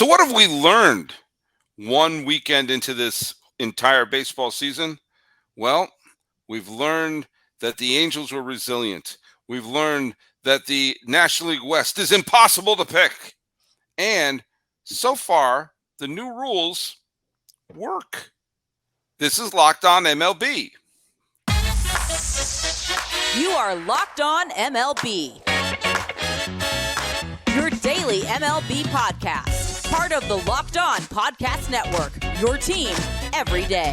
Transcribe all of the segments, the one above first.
So what have we learned one weekend into this entire baseball season? Well, we've learned that the Angels were resilient. We've learned that the National League West is impossible to pick. And so far, the new rules work. This is Locked On MLB. You are Locked On MLB. Your daily MLB podcast. Part of the Locked On Podcast Network. Your team every day.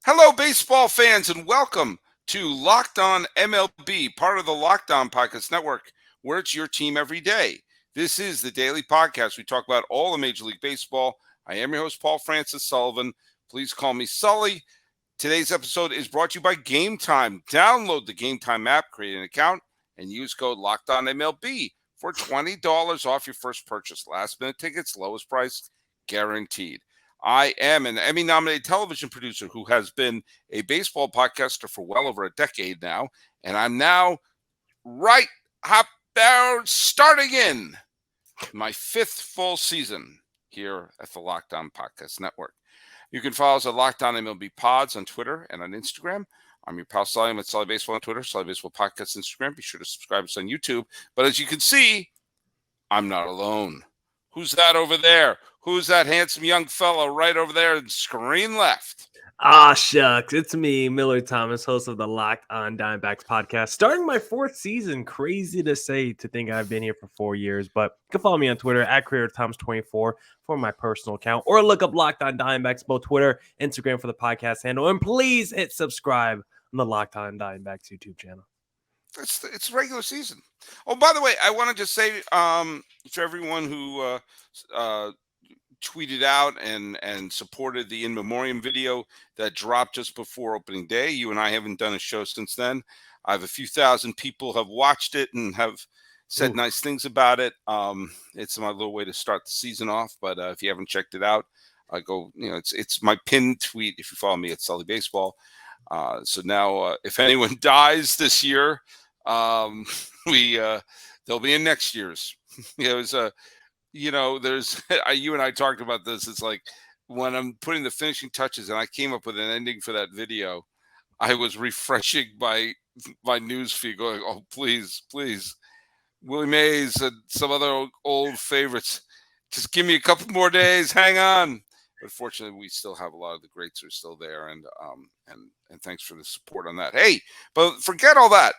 Hello, baseball fans, and welcome to Locked On MLB, part of the Locked On Podcast Network, where it's your team every day. This is the daily podcast. We talk about all of Major League Baseball. I am your host, Paul Francis Sullivan. Please call me Sully. Today's episode is brought to you by Gametime. Download the Gametime app, create an account, and use code LOCKEDONMLB for $20 off your first purchase. Last-minute tickets, lowest price, guaranteed. I am an Emmy-nominated television producer who has been a baseball podcaster for well over a decade now, and I'm now starting in my fifth full season here at the Locked On Podcast Network. You can follow us at Locked On MLB Pods on Twitter and on Instagram. I'm your pal Sully. I'm at Sully Baseball on Twitter, Sully Baseball Podcast Instagram. Be sure to subscribe to us on YouTube. But as you can see, I'm not alone. Who's that over there? Who's that handsome young fellow right over there in screen left? Ah, shucks. It's me, Millard Thomas, host of the Locked On Diamondbacks podcast. Starting my fourth season. Crazy to say, to think I've been here for 4 years. But you can follow me on Twitter at CreatorThomas24 for my personal account. Or look up Locked On Diamondbacks, both Twitter, Instagram for the podcast handle. And please hit subscribe on the Locked On Diamondbacks YouTube channel. It's regular season. Oh, by the way, I want to just say to everyone who tweeted out and supported the In Memoriam video that dropped just before opening day. You and I haven't done a show since then. I have a few thousand people have watched it and have said nice things about it. It's my little way to start the season off. But if you haven't checked it out, it's my pinned tweet. If you follow me at Sully Baseball. So now, if anyone dies this year, they'll be in next year's. There's you and I talked about this. It's like when I'm putting the finishing touches, and I came up with an ending for that video. I was refreshing my news feed, going, "Oh, please, Willie Mays and some other old favorites. Just give me a couple more days. Hang on." But fortunately, we still have a lot of the greats who are still there, and thanks for the support on that. Hey, but forget all that.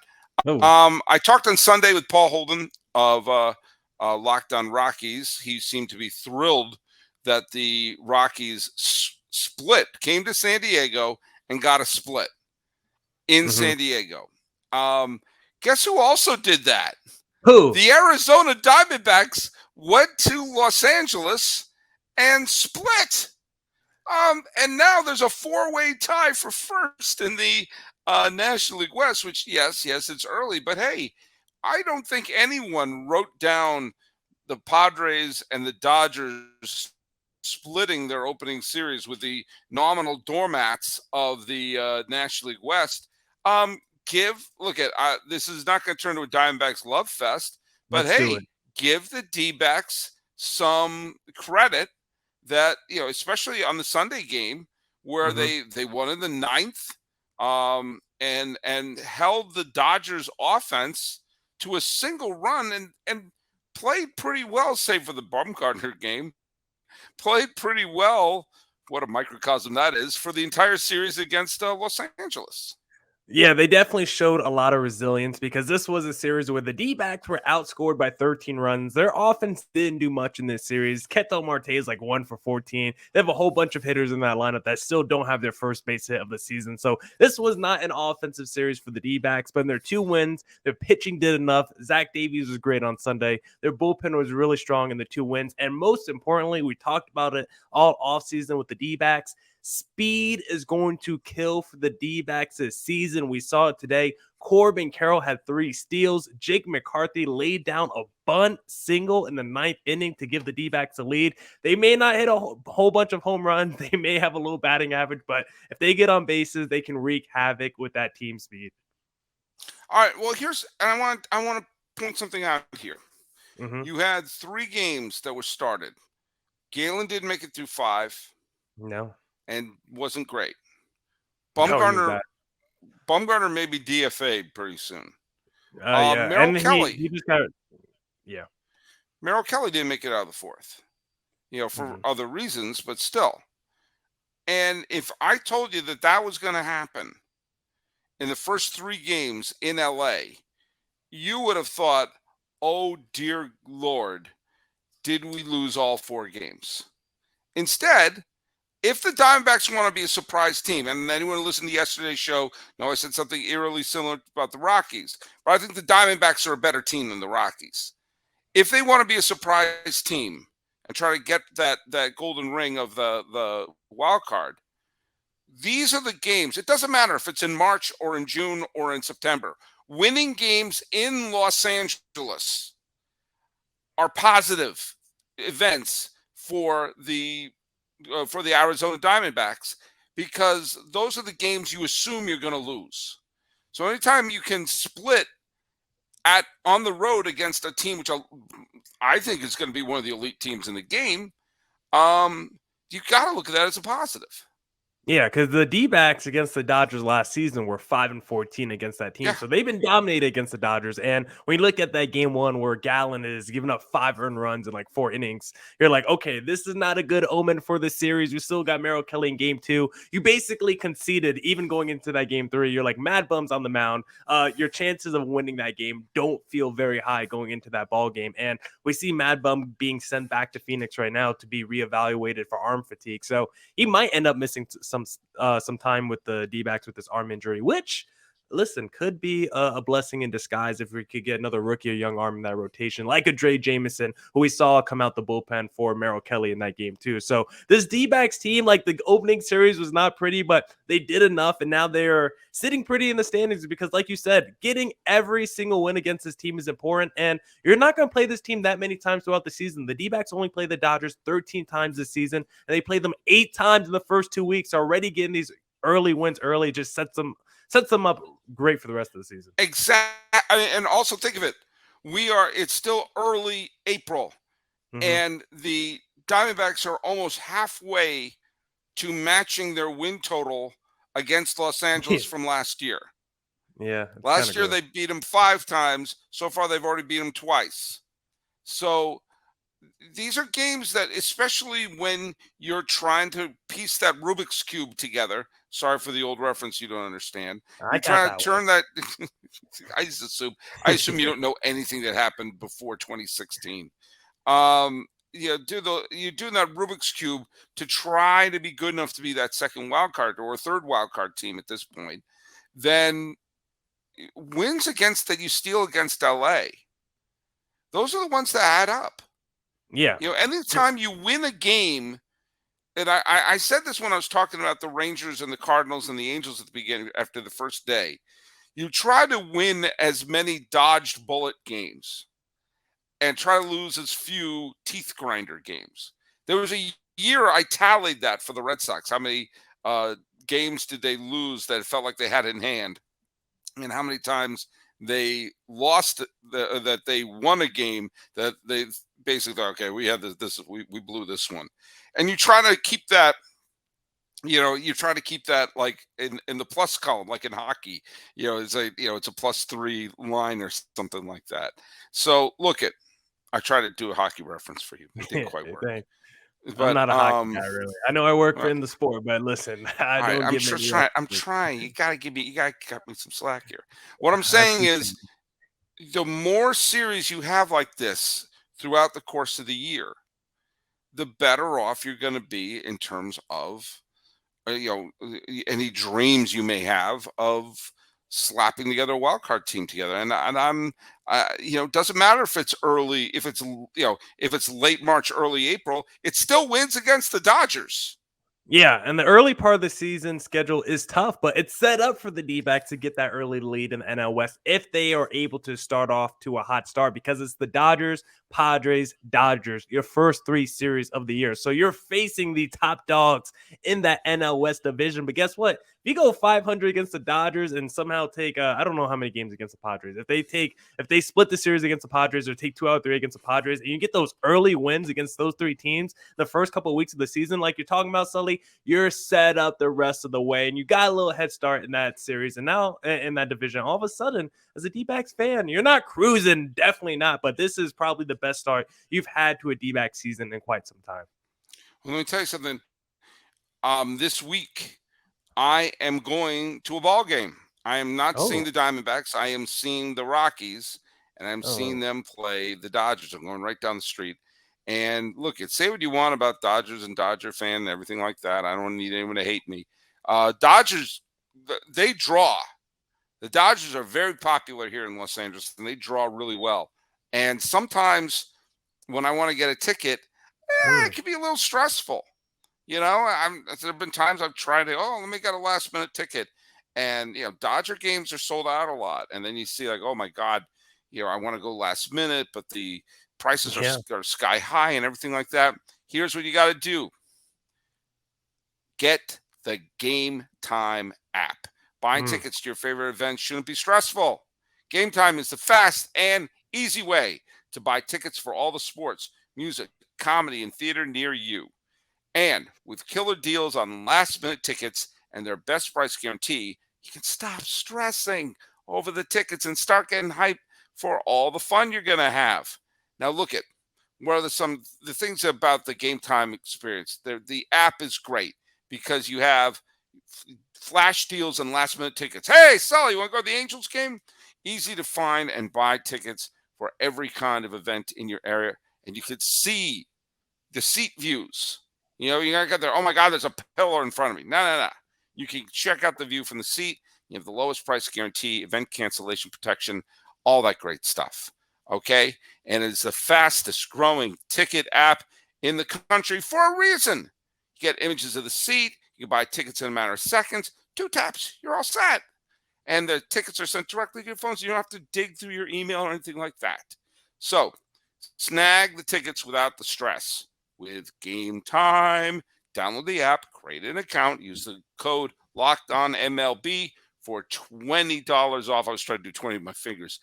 I talked on Sunday with Paul Holden of Locked On Rockies. He seemed to be thrilled that the Rockies came to San Diego and got a split in San Diego. Guess who also did that? Who? The Arizona Diamondbacks went to Los Angeles and split. And now there's a four-way tie for first in the National League West, which, yes, it's early. But, hey, I don't think anyone wrote down the Padres and the Dodgers splitting their opening series with the nominal doormats of the National League West. This is not going to turn to a Diamondbacks love fest, but give the D-backs some credit that, especially on the Sunday game where they won in the ninth and held the Dodgers offense to a single run and played pretty well, save for the Bumgarner game. Played pretty well, what a microcosm that is, for the entire series against Los Angeles. Yeah, they definitely showed a lot of resilience because this was a series where the D-backs were outscored by 13 runs. Their offense didn't do much in this series. Ketel Marte is like 1 for 14. They have a whole bunch of hitters in that lineup that still don't have their first base hit of the season. So this was not an offensive series for the D-backs, but in their 2 wins, their pitching did enough. Zach Davies was great on Sunday. Their bullpen was really strong in the 2 wins. And most importantly, we talked about it all offseason with the D-backs. Speed is going to kill for the D-backs this season. We saw it today. Corbin Carroll had 3 steals. Jake McCarthy laid down a bunt single in the 9th inning to give the D-backs a lead. They may not hit a whole bunch of home runs. They may have a low batting average, but if they get on bases, they can wreak havoc with that team speed. All right. Well, I want to point something out here. Hmm. You had 3 games that were started. Galen didn't make it through 5 No. and wasn't great. No, he was Bumgarner bad. Bumgarner may be DFA'd pretty soon. Yeah, Merrill and Kelly. he just got yeah. Merrill Kelly didn't make it out of the 4th. For Hmm. other reasons, but still. And if I told you that that was going to happen in the first 3 games in LA, you would have thought, "Oh dear Lord, did we lose all 4 games?" Instead, if the Diamondbacks want to be a surprise team, and anyone who listened to yesterday's show, I said something eerily similar about the Rockies, but I think the Diamondbacks are a better team than the Rockies. If they want to be a surprise team and try to get that golden ring of the wild card, these are the games. It doesn't matter if it's in March or in June or in September. Winning games in Los Angeles are positive events for the Arizona Diamondbacks because those are the games you assume you're going to lose. So anytime you can split on the road against a team which I think is going to be one of the elite teams in the game, you got to look at that as a positive. Yeah, because the D-backs against the Dodgers last season were 5-14 against that team. Yeah. So they've been dominated against the Dodgers. And when you look at that game 1 where Gallen is giving up 5 earned runs in like 4 innings, you're like, okay, this is not a good omen for the series. You still got Merrill Kelly in game 2. You basically conceded even going into that game 3. You're like, Mad Bum's on the mound. Your chances of winning that game don't feel very high going into that ball game. And we see Mad Bum being sent back to Phoenix right now to be reevaluated for arm fatigue. So he might end up missing some time with the D-backs with this arm injury, which, listen, could be a blessing in disguise if we could get another rookie or young arm in that rotation, like a Dre Jameson, who we saw come out the bullpen for Merrill Kelly in that game too. So this D-backs team, like the opening series was not pretty, but they did enough, and now they're sitting pretty in the standings because, like you said, getting every single win against this team is important, and you're not going to play this team that many times throughout the season. The D-backs only play the Dodgers 13 times this season, and they played them 8 times in the first 2 weeks. Already getting these early wins early just sets them up great for the rest of the season. Exactly. And also think of it. It's still early April, and the Diamondbacks are almost halfway to matching their win total against Los Angeles from last year. Yeah. Last year they beat them 5 times. So far they've already beat them twice. So these are games that, especially when you're trying to piece that Rubik's Cube together. Sorry for the old reference you don't understand. You're trying to turn that. I assume you don't know anything that happened before 2016. You're doing that Rubik's Cube to try to be good enough to be that second wild card or third wild card team at this point. Then wins that you steal against LA. Those are the ones that add up. Yeah. Anytime you win a game, and I said this when I was talking about the Rangers and the Cardinals and the Angels at the beginning after the first day, you try to win as many dodged bullet games and try to lose as few teeth grinder games. There was a year I tallied that for the Red Sox. How many games did they lose that it felt like they had in hand, and how many times they lost that they won a game that they basically thought, okay, we had we blew this one. And you try to keep that, like in the plus column, like in hockey, it's a +3 line or something like that. So I try to do a hocky reference for you. It didn't quite work. But I'm not a hockey guy, really. I know I work in the sport, but listen, I'm trying. You gotta cut me some slack here. What I'm saying is, the more series you have like this throughout the course of the year, the better off you're going to be in terms of, any dreams you may have of slapping together a wild card team together. And I'm, doesn't matter if it's early, if it's late March, early April, it still wins against the Dodgers. Yeah, and the early part of the season schedule is tough, but it's set up for the D-backs to get that early lead in the NL West if they are able to start off to a hot start, because it's the Dodgers, Padres, Dodgers, your first 3 series of the year. So you're facing the top dogs in that NL West division. But guess what? If you go 500 against the Dodgers and somehow take I don't know how many games against the Padres. If they split the series against the Padres or take 2 out of 3 against the Padres, and you get those early wins against those 3 teams the first couple of weeks of the season, like you're talking about, Sully, you're set up the rest of the way, and you got a little head start in that series. And now in that division, all of a sudden, as a D-backs fan, you're not cruising, definitely not. But this is probably the best start you've had to a D-backs season in quite some time. Well, let me tell you something. This week, I am going to a ball game. I am not seeing the Diamondbacks. I am seeing the Rockies, and I'm seeing them play the Dodgers. I'm going right down the street. And look, say what you want about Dodgers and Dodger fan and everything like that. I don't need anyone to hate me. Dodgers, they draw. The Dodgers are very popular here in Los Angeles, and they draw really well. And sometimes when I want to get a ticket, it can be a little stressful. There have been times I've tried to, let me get a last minute ticket. And, Dodger games are sold out a lot. And then you see like, oh my God, I want to go last minute, but the prices are sky high and everything like that. Here's what you got to do. Get the Gametime app. Buying tickets to your favorite events shouldn't be stressful. Gametime is the fast and easy way to buy tickets for all the sports, music, comedy, and theater near you. And with killer deals on last-minute tickets and their best price guarantee, you can stop stressing over the tickets and start getting hyped for all the fun you're going to have. Now, look at what are the things about the Gametime experience. The app is great because you have flash deals and last-minute tickets. Hey, Sully, you want to go to the Angels game? Easy to find and buy tickets for every kind of event in your area, and you can see the seat views. You gotta get there. Oh my God, there's a pillar in front of me. No. You can check out the view from the seat. You have the lowest price guarantee, event cancellation protection, all that great stuff. Okay, and it's the fastest growing ticket app in the country for a reason. You get images of the seat. You can buy tickets in a matter of seconds. 2 taps, you're all set. And the tickets are sent directly to your phone, so you don't have to dig through your email or anything like that. So snag the tickets without the stress with Gametime. Download the app, create an account, use the code LOCKEDONMLB for $20 off. I was trying to do 20 with my fingers.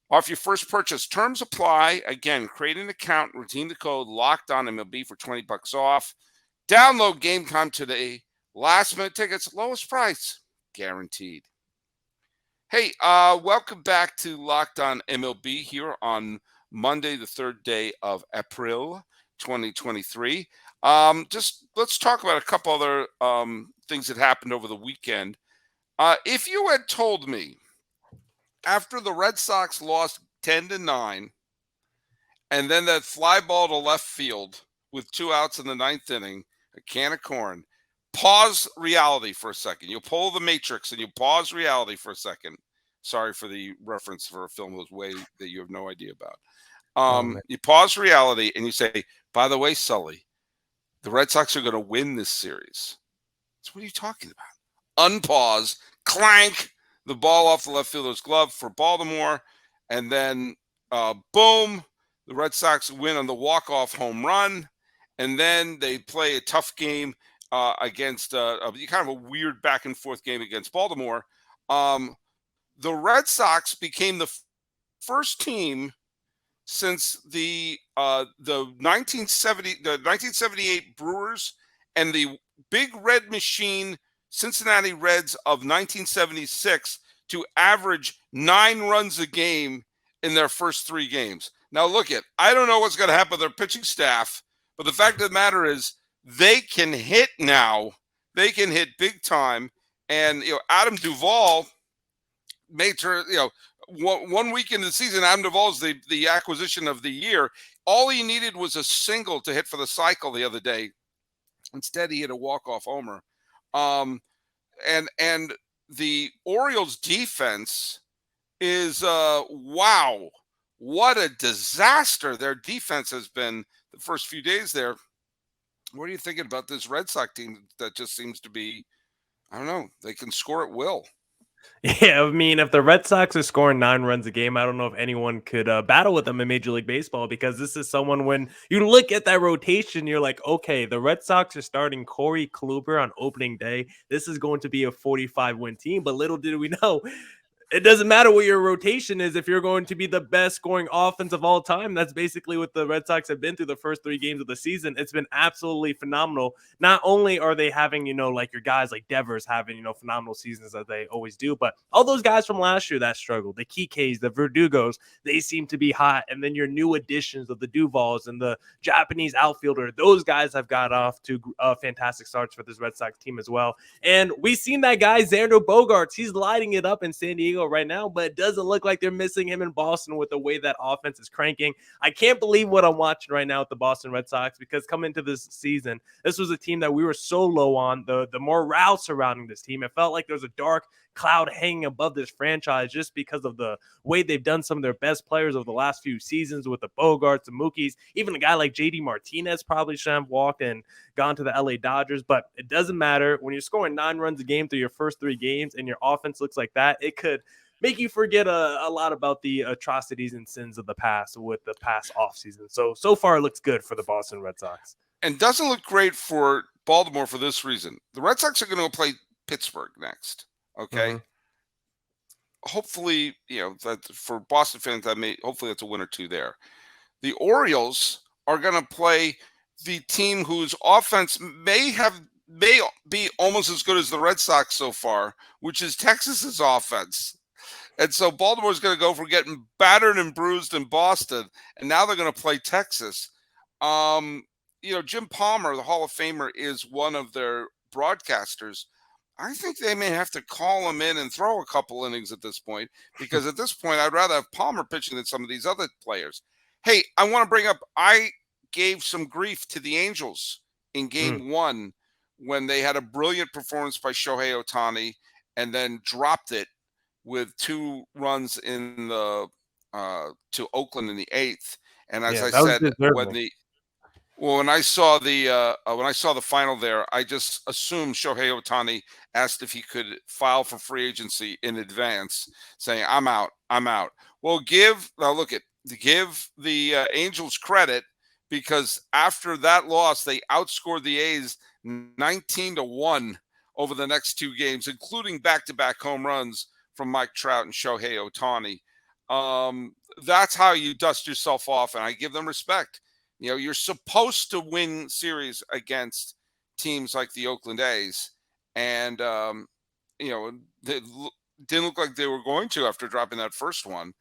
Off your first purchase. Terms apply. Again, create an account, redeem the code LOCKEDONMLB for $20 off. Download Gametime today. Last minute tickets, lowest price, guaranteed. Hey, welcome back to Locked On MLB here on Monday, the 3rd day of April 2023. Just let's talk about a couple other things that happened over the weekend. If you had told me after the Red Sox lost 10-9, and then that fly ball to left field with 2 outs in the 9th inning, a can of corn, pause reality for a second. You'll pull the Matrix and you pause reality for a second. Sorry for the reference for a film that was way that you have no idea about. You pause reality and you say, by the way, Sully, the Red Sox are going to win this series. So what are you talking about? Unpause, clank, the ball off the left fielder's glove for Baltimore, and then boom, the Red Sox win on the walk-off home run, and then they play a tough game against kind of a weird back-and-forth game against Baltimore. The Red Sox became the first team since the 1978 Brewers and the Big Red Machine Cincinnati Reds of 1976 to average 9 runs a game in their first 3 games. Now, I don't know what's going to happen with their pitching staff, but the fact of the matter is they can hit now. They can hit big time. And, Adam Duvall made sure, one week into the season, Adam Duvall is the acquisition of the year. All he needed was a single to hit for the cycle the other day. Instead, he hit a walk-off homer. And the Orioles defense is, wow, what a disaster their defense has been the first few days there. What are you thinking about this Red Sox team that just seems to be, I don't know, they can score at will? Yeah, I mean, if the Red Sox are scoring 9 runs a game, I don't know if anyone could battle with them in Major League Baseball, because this is someone, when you look at that rotation, you're like, okay, the Red Sox are starting Corey Kluber on opening day. This is going to be a 45-win team, but little did we know, it doesn't matter what your rotation is if you're going to be the best scoring offense of all time. That's basically what the Red Sox have been through the first 3 games of the season. It's been absolutely phenomenal. Not only are they having, like your guys like Devers having, phenomenal seasons that they always do, but all those guys from last year that struggled, the Kikes, the Verdugos, they seem to be hot. And then your new additions of the Duvals and the Japanese outfielder, those guys have got off to fantastic starts for this Red Sox team as well. And we've seen that guy, Xander Bogaerts, he's lighting it up in San Diego right now, but it doesn't look like they're missing him in Boston with the way that offense is cranking. I can't believe what I'm watching right now with the Boston Red Sox, because coming into this season, this was a team that we were so low on. The morale surrounding this team, it felt like there was a dark cloud hanging above this franchise just because of the way they've done some of their best players over the last few seasons with the Bogarts, the Mookies. Even a guy like JD Martinez probably should have walked and gone to the LA Dodgers, but it doesn't matter. When you're scoring 9 runs a game through your first 3 games and your offense looks like that, it could make you forget a lot about the atrocities and sins of the past with the past offseason. So far it looks good for the Boston Red Sox. And doesn't look great for Baltimore for this reason. The Red Sox are going to play Pittsburgh next. Okay. Mm-hmm. Hopefully, that for Boston fans, hopefully that's a win or two there. The Orioles are going to play the team whose offense may be almost as good as the Red Sox so far, which is Texas's offense. And so Baltimore's going to go from getting battered and bruised in Boston, and now they're going to play Texas. Jim Palmer, the Hall of Famer, is one of their broadcasters. I think they may have to call him in and throw a couple innings at this point, because at this point, I'd rather have Palmer pitching than some of these other players. Hey, I want to bring up, I gave some grief to the Angels in game 1 when they had a brilliant performance by Shohei Ohtani and then dropped it with 2 runs in the to Oakland in the 8th. And as I said, when I saw the final there, I just assumed Shohei Ohtani asked if he could file for free agency in advance, saying, I'm out. Well, give the Angels credit, because after that loss, they outscored the A's 19-1 over the next 2 games, including back-to-back home runs from Mike Trout and Shohei Ohtani. That's how you dust yourself off, and I give them respect. You're supposed to win series against teams like the Oakland A's, and they didn't look like they were going to after dropping that first one.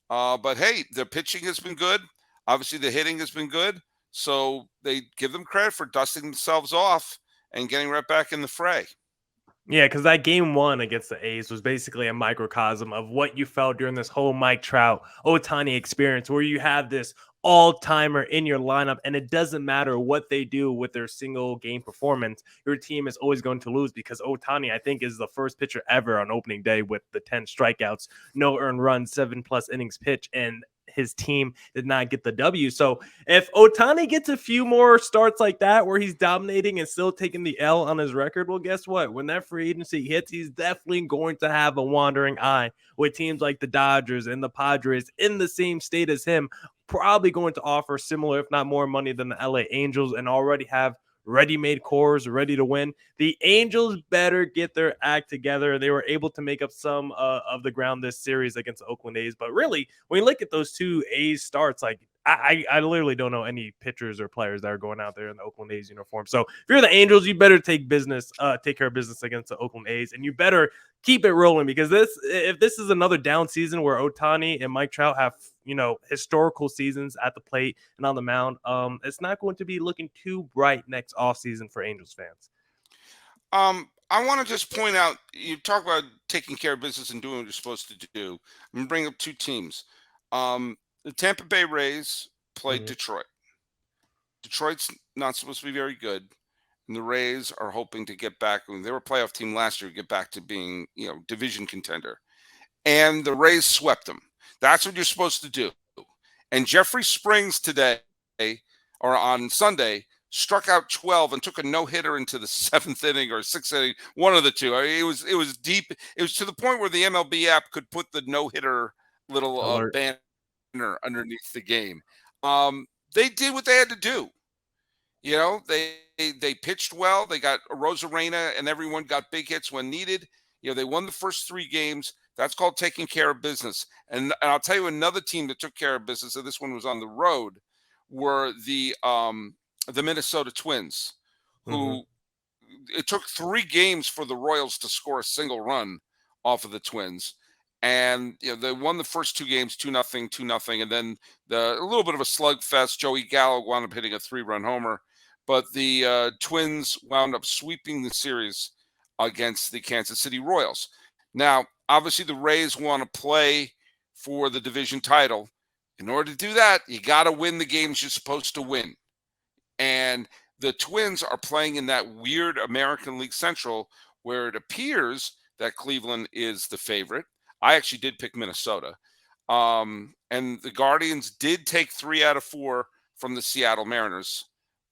But hey, the pitching has been good. Obviously, the hitting has been good. So they give them credit for dusting themselves off and getting right back in the fray. Yeah, because that game 1 against the A's was basically a microcosm of what you felt during this whole Mike Trout, Ohtani experience, where you have this all-timer in your lineup, and it doesn't matter what they do with their single game performance, your team is always going to lose, because Ohtani, I think, is the first pitcher ever on opening day with the 10 strikeouts, no earned runs, 7+ innings pitched, and his team did not get the W. So if Ohtani gets a few more starts like that where he's dominating and still taking the L on his record, well, guess what? When that free agency hits, he's definitely going to have a wandering eye with teams like the Dodgers and the Padres in the same state as him, probably going to offer similar, if not more money than the LA Angels, and already have ready-made cores ready to win. The Angels better get their act together. They were able to make up some of the ground this series against the Oakland A's, but really, when you look at those 2 A's starts, like I literally don't know any pitchers or players that are going out there in the Oakland A's uniform. So if you're the Angels, you better take care of business against the Oakland A's, and you better keep it rolling, because if this is another down season where Ohtani and Mike Trout have historical seasons at the plate and on the mound, it's not going to be looking too bright next offseason for Angels fans. I want to just point out, you talk about taking care of business and doing what you're supposed to do. I'm going to bring up 2 teams. The Tampa Bay Rays played Detroit. Detroit's not supposed to be very good, and the Rays are hoping to get back. I mean, they were a playoff team last year, get back to being, division contender. And the Rays swept them. That's what you're supposed to do. And Jeffrey Springs today, or on Sunday, struck out 12 and took a no-hitter into the 7th inning or 6th inning, one of the two. I mean, it was deep. It was to the point where the MLB app could put the no-hitter little Alert. banner underneath the game. They did what they had to do. You know, they pitched well. They got Rosarena and everyone got big hits when needed. You know, they won the first 3 games. That's called taking care of business. And I'll tell you another team that took care of business, and this one was on the road, were the Minnesota Twins, who it took 3 games for the Royals to score a single run off of the Twins. And you know, they won the first 2 games 2-0, 2-0, and then a little bit of a slugfest. Joey Gallo wound up hitting a 3-run homer, but the Twins wound up sweeping the series against the Kansas City Royals. Now, obviously, the Rays want to play for the division title. In order to do that, you got to win the games you're supposed to win. And the Twins are playing in that weird American League Central where it appears that Cleveland is the favorite. I actually did pick Minnesota. And the Guardians did take 3 out of 4 from the Seattle Mariners.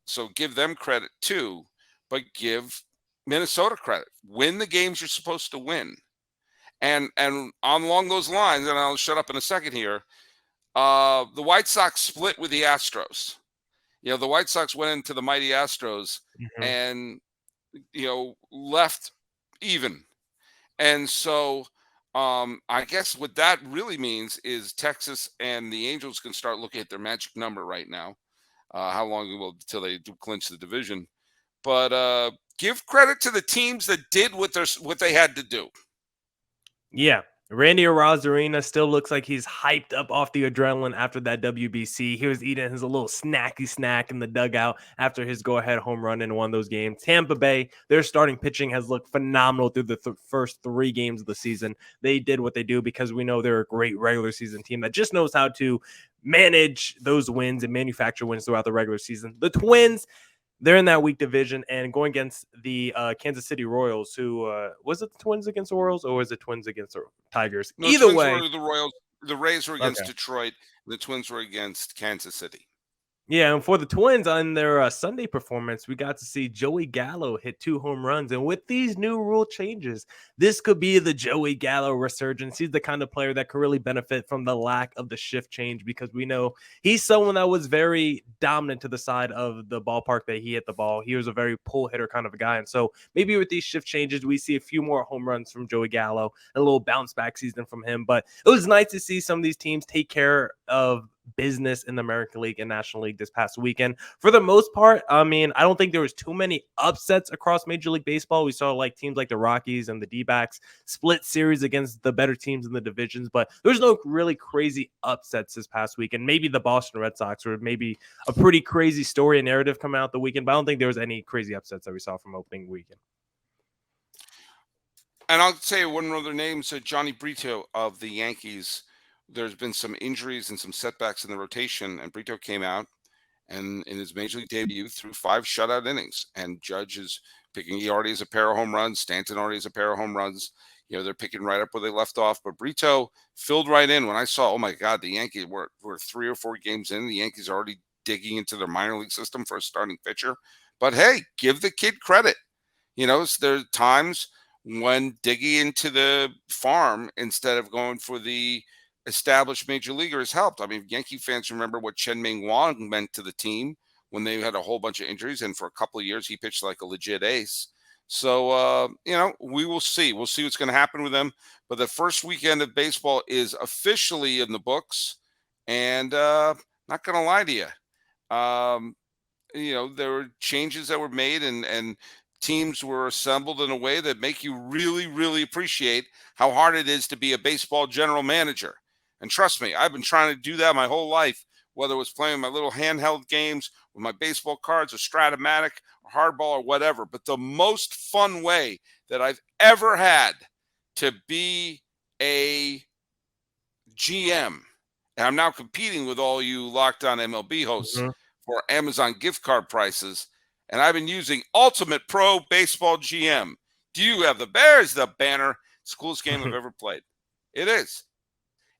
So give them credit too, but give Minnesota credit. Win the games you're supposed to win. And along those lines, and I'll shut up in a second here, the White Sox split with the Astros. You know, the White Sox went into the mighty Astros and, you know, left even. And so I guess what that really means is Texas and the Angels can start looking at their magic number right now. How long it will until they do clinch the division. But give credit to the teams that did what they had to do. Yeah. Randy Arozarena still looks like he's hyped up off the adrenaline after that WBC. He was eating his little snacky snack in the dugout after his go-ahead home run in one of those games. Tampa Bay, their starting pitching has looked phenomenal through the first 3 games of the season. They did what they do because we know they're a great regular season team that just knows how to manage those wins and manufacture wins throughout the regular season. The Twins, they're in that weak division and going against the Kansas City Royals, who was it the Twins against the Royals or was it Twins against the Tigers? No, Either Twins way, were the Royals. The Rays were against Detroit. The Twins were against Kansas City. Yeah, and for the Twins on their Sunday performance, we got to see Joey Gallo hit 2 home runs. And with these new rule changes, this could be the Joey Gallo resurgence. He's the kind of player that could really benefit from the lack of the shift change because we know he's someone that was very dominant to the side of the ballpark that he hit the ball. He was a very pull hitter kind of a guy. And so maybe with these shift changes, we see a few more home runs from Joey Gallo and a little bounce back season from him. But it was nice to see some of these teams take care of business in the American League and National League this past weekend. For the most part, I mean, I don't think there was too many upsets across Major League Baseball. We saw like teams like the Rockies and the D-backs split series against the better teams in the divisions, but there's no really crazy upsets this past weekend. Maybe the Boston Red Sox or maybe a pretty crazy story and narrative coming out the weekend, but I don't think there was any crazy upsets that we saw from opening weekend. And I'll say one other name, so Johnny Brito of the Yankees. There's been some injuries and some setbacks in the rotation, and Brito came out and in his major league debut threw 5 shutout innings. And Judge is picking. He already has a pair of home runs. Stanton already has a pair of home runs. You know, they're picking right up where they left off. But Brito filled right in when I saw, oh my God, the Yankees were 3 or 4 games in. The Yankees are already digging into their minor league system for a starting pitcher. But hey, give the kid credit. You know, there are times when digging into the farm instead of going for the established major leaguer has helped. I mean, Yankee fans remember what Chen-Ming Wang meant to the team when they had a whole bunch of injuries, and for a couple of years he pitched like a legit ace. So you know, we will see. We'll see what's going to happen with them. But the first weekend of baseball is officially in the books, and not going to lie to you, you know, there were changes that were made, and teams were assembled in a way that make you really, really appreciate how hard it is to be a baseball general manager. And trust me, I've been trying to do that my whole life, whether it was playing my little handheld games with my baseball cards or Stratomatic or hardball or whatever. But the most fun way that I've ever had to be a GM, and I'm now competing with all you Locked On MLB hosts for Amazon gift card prices, and I've been using Ultimate Pro Baseball GM. Do you have the Bears? The banner. It's the coolest game I've ever played. It is.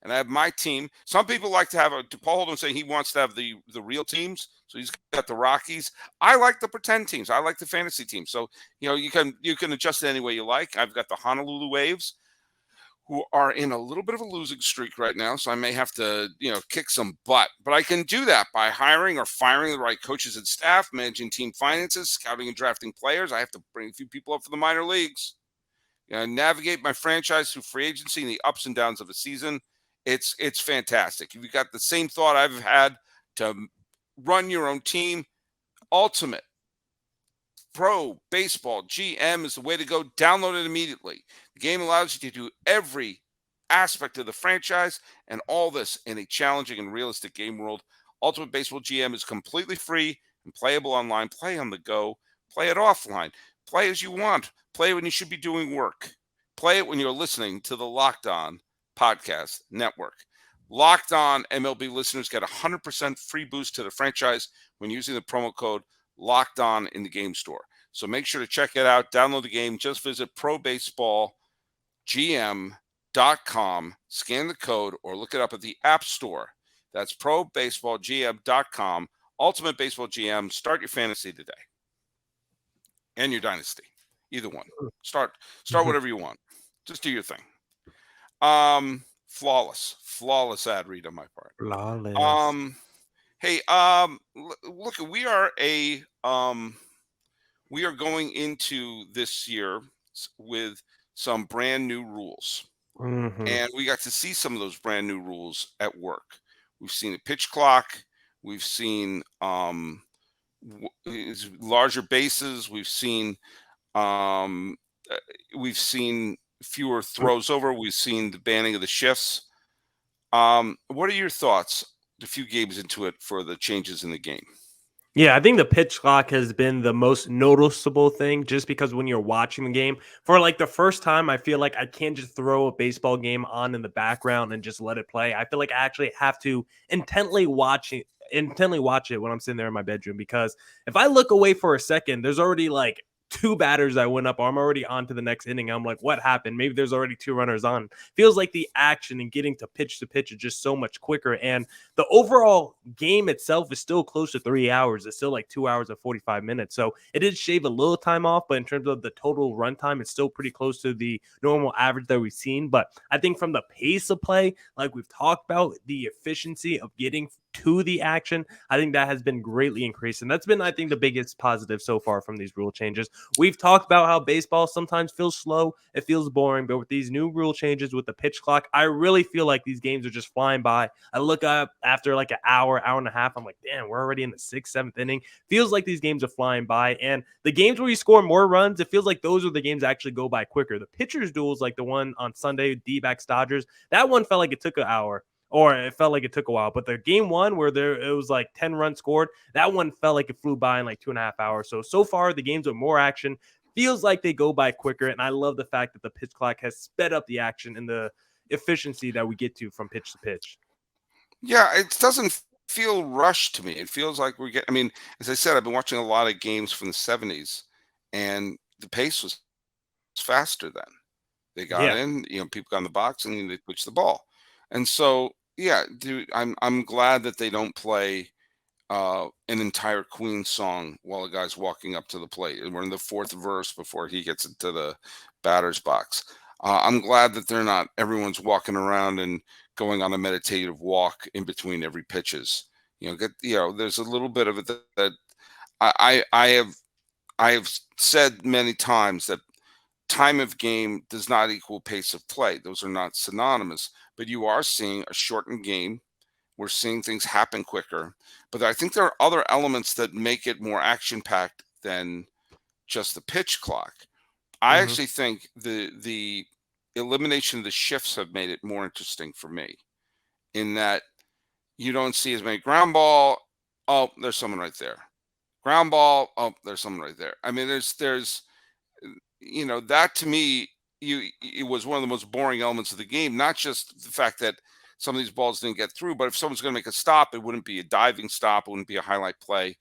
and I have my team. Some people like to have Paul Holden saying he wants to have the real teams, so he's got the Rockies. I like the pretend teams. I like the fantasy teams. So you can adjust it any way you like. I've got the Honolulu Waves, who are in a little bit of a losing streak right now, so I may have to kick some butt. But I can do that by hiring or firing the right coaches and staff, managing team finances, scouting and drafting players. I have to bring a few people up for the minor leagues. Navigate my franchise through free agency and the ups and downs of a season. It's fantastic. If you've got the same thought I've had to run your own team, Ultimate Pro Baseball GM is the way to go. Download it immediately. The game allows you to do every aspect of the franchise and all this in a challenging and realistic game world. Ultimate Baseball GM is completely free and playable online. Play on the go. Play it offline. Play as you want. Play when you should be doing work. Play it when you're listening to the Locked On Podcast Network. Locked On MLB listeners get 100% free boost to the franchise when using the promo code Locked On in the game store. So make sure to check it out. Download the game. Just visit probaseballgm.com, scan the code, or look it up at the App Store. That's probaseballgm.com. Ultimate Baseball GM. Start your fantasy today. And your dynasty. Either one. Start whatever you want. Just do your thing. Flawless ad read on my part. Flawless. Hey, look, we are going into this year with some brand new rules. And we got to see some of those brand new rules at work. We've seen a pitch clock. We've seen larger bases. We've seen fewer throws over. We've seen the banning of the shifts. What are your thoughts a few games into it for the changes in the game? Yeah, I think the pitch clock has been the most noticeable thing, just because when you're watching the game, for like the first time, I feel like I can't just throw a baseball game on in the background and just let it play. I feel like I actually have to intently watch it when I'm sitting there in my bedroom, because if I look away for a second, there's already like 2 batters that went up. I'm already on to the next inning. I'm like, what happened? Maybe there's already 2 runners on. Feels like the action and getting to pitch is just so much quicker. And the overall game itself is still close to 3 hours. It's still like 2 hours and 45 minutes. So it did shave a little time off, but in terms of the total runtime, it's still pretty close to the normal average that we've seen. But I think from the pace of play, like we've talked about, the efficiency of getting to the action, I think that has been greatly increased. And that's been, I think, the biggest positive so far from these rule changes. We've talked about how baseball sometimes feels slow, it feels boring, but with these new rule changes with the pitch clock, I really feel like these games are just flying by. I look up after like an hour and a half, I'm like, damn, we're already in the 6th, 7th inning. Feels like these games are flying by. And the games where you score more runs, it feels like those are the games that actually go by quicker. The pitchers duels, like the one on Sunday, D-backs Dodgers, that one felt like it took an hour. Or it felt like it took a while. But the game one where it was like 10 runs scored, that one felt like it flew by in like 2.5 hours. So far, the games with more action feels like they go by quicker. And I love the fact that the pitch clock has sped up the action and the efficiency that we get to from pitch to pitch. Yeah, it doesn't feel rushed to me. It feels like as I said, I've been watching a lot of games from the 70s, and the pace was faster then. They got in, people got in the box, and they pitched the ball. And so, yeah, dude, I'm glad that they don't play an entire Queen song while a guy's walking up to the plate. We're in the 4th verse before he gets into the batter's box. I'm glad that everyone's walking around and going on a meditative walk in between every pitches. There's a little bit of it that I have said many times that time of game does not equal pace of play. Those are not synonymous, but you are seeing a shortened game. We're seeing things happen quicker, but I think there are other elements that make it more action-packed than just the pitch clock. I actually think the elimination of the shifts have made it more interesting for me, in that you don't see as many ground ball. Oh, there's someone right there. Ground ball. Oh, there's someone right there. I mean, there's that to me, it was one of the most boring elements of the game. Not just the fact that some of these balls didn't get through, but if someone's going to make a stop, it wouldn't be a diving stop. It wouldn't be a highlight play.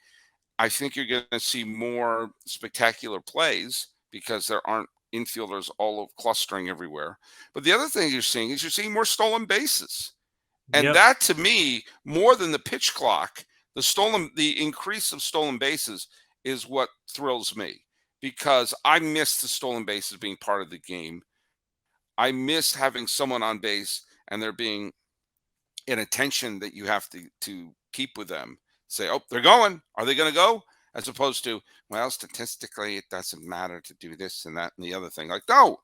I think you're going to see more spectacular plays because there aren't infielders all clustering everywhere. But the other thing you're seeing more stolen bases. And Yep. that, to me, more than the pitch clock, the increase of stolen bases is what thrills me, because I miss the stolen bases being part of the game. I miss having someone on base and there being an attention that you have to keep with them. Say, oh, they're going. Are they going to go? As opposed to, well, statistically, it doesn't matter to do this and that and the other thing. Like, no,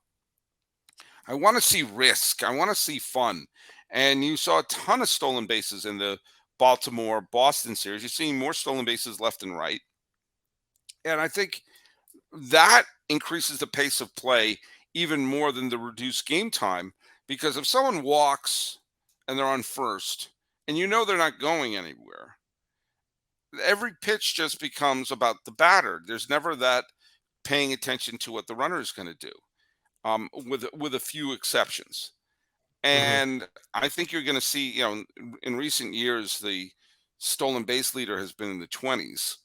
I want to see risk. I want to see fun. And you saw a ton of stolen bases in the Baltimore-Boston series. You're seeing more stolen bases left and right. And I think that increases the pace of play even more than the reduced game time, because if someone walks and they're on first and you know they're not going anywhere, every pitch just becomes about the batter. There's never that paying attention to what the runner is going to do, with a few exceptions. And I think you're going to see, in recent years, the stolen base leader has been in the 20s.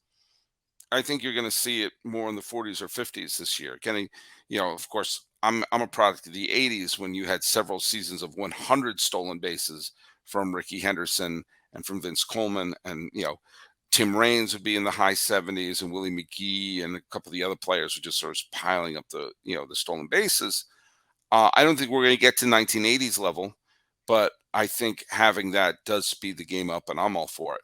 I think you're going to see it more in the 40s or 50s this year. Getting, of course, I'm a product of the 80s when you had several seasons of 100 stolen bases from Rickey Henderson and from Vince Coleman, and Tim Raines would be in the high 70s, and Willie McGee and a couple of the other players were just sort of piling up the stolen bases. I don't think we're going to get to 1980s level, but I think having that does speed the game up, and I'm all for it.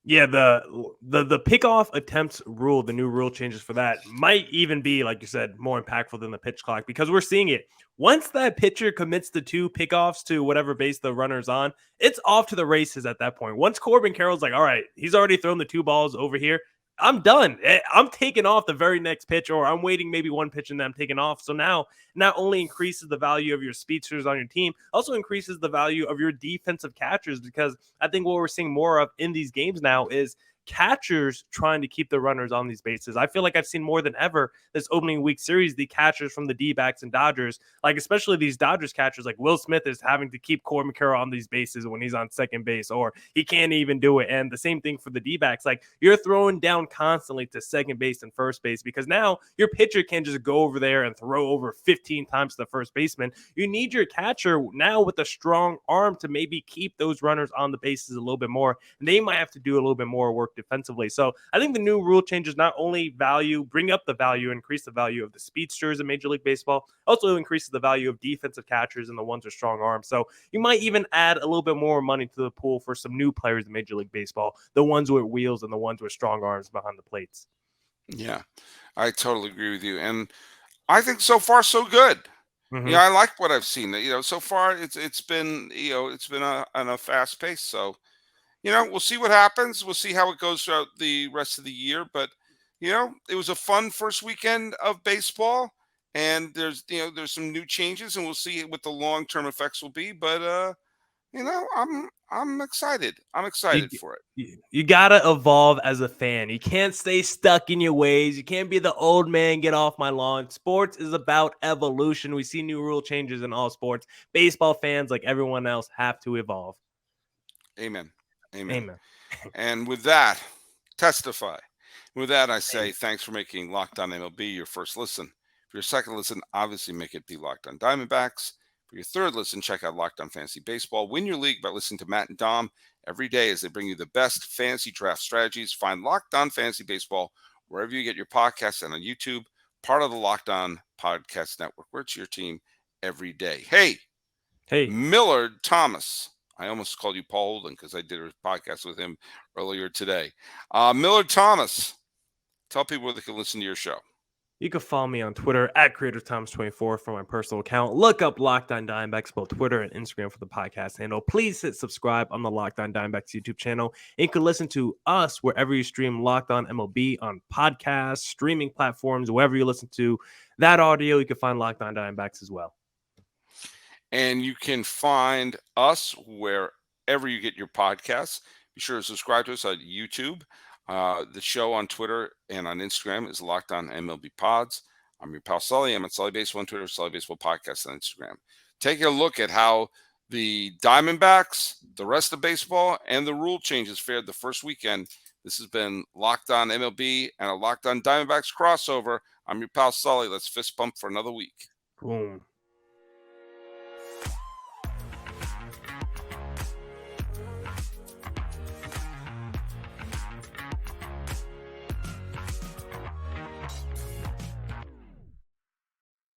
Yeah, the pickoff attempts rule, the new rule changes for that might even be, like you said, more impactful than the pitch clock, because we're seeing it. Once that pitcher commits the 2 pickoffs to whatever base the runner's on, it's off to the races at that point. Once Corbin Carroll's like, all right, he's already thrown the 2 balls over here, I'm done. I'm taking off the very next pitch, or I'm waiting maybe one pitch and then I'm taking off. So now not only increases the value of your speedsters on your team, also increases the value of your defensive catchers, because I think what we're seeing more of in these games now is catchers trying to keep the runners on these bases. I feel like I've seen more than ever this opening week series, the catchers from the D-backs and Dodgers, like especially these Dodgers catchers, like Will Smith is having to keep Corbin Carroll on these bases when he's on second base, or he can't even do it. And the same thing for the D-backs. Like, you're throwing down constantly to second base and first base, because now your pitcher can just go over there and throw over 15 times to the first baseman. You need your catcher now with a strong arm to maybe keep those runners on the bases a little bit more. And they might have to do a little bit more work defensively. So I think the new rule changes not only bring up the value, increase the value of the speedsters in Major League Baseball, also increases the value of defensive catchers and the ones with strong arms. So you might even add a little bit more money to the pool for some new players in Major League Baseball, the ones with wheels and the ones with strong arms behind the plates. Yeah, I totally agree with you. And I think so far so good. Mm-hmm. I like what I've seen. So far it's been on a fast pace. So we'll see what happens. We'll see how it goes throughout the rest of the year. But, it was a fun first weekend of baseball, and there's some new changes, and we'll see what the long-term effects will be. But, I'm excited. I'm excited for it. You got to evolve as a fan. You can't stay stuck in your ways. You can't be the old man, get off my lawn. Sports is about evolution. We see new rule changes in all sports. Baseball fans, like everyone else, have to evolve. Amen. And with that, testify. With that, I say thanks for making Locked On MLB your first listen. For your second listen, obviously make it be Locked On Diamondbacks. For your third listen, check out Locked On Fantasy Baseball. Win your league by listening to Matt and Dom every day as they bring you the best fantasy draft strategies. Find Locked On Fantasy Baseball wherever you get your podcasts and on YouTube, part of the Locked On Podcast Network, where it's your team every day. Hey, Millard Thomas. I almost called you Paul Holden because I did a podcast with him earlier today. Millard Thomas, tell people where they can listen to your show. You can follow me on Twitter at CreatorThomas24 for my personal account. Look up Locked On Diamondbacks, both Twitter and Instagram, for the podcast handle. Please hit subscribe on the Locked On Diamondbacks YouTube channel. And you can listen to us wherever you stream Locked On MLB on podcasts, streaming platforms, wherever you listen to that audio. You can find Locked On Diamondbacks as well. And you can find us wherever you get your podcasts. Be sure to subscribe to us on YouTube. The show on Twitter and on Instagram is Locked On MLB Pods. I'm your pal Sully. I'm at Sully Baseball on Twitter, Sully Baseball Podcast on Instagram. Take a look at how the Diamondbacks, the rest of baseball, and the rule changes fared the first weekend This has been Locked On MLB and a Locked On Diamondbacks crossover. I'm your pal Sully. Let's fist bump for another week. Boom.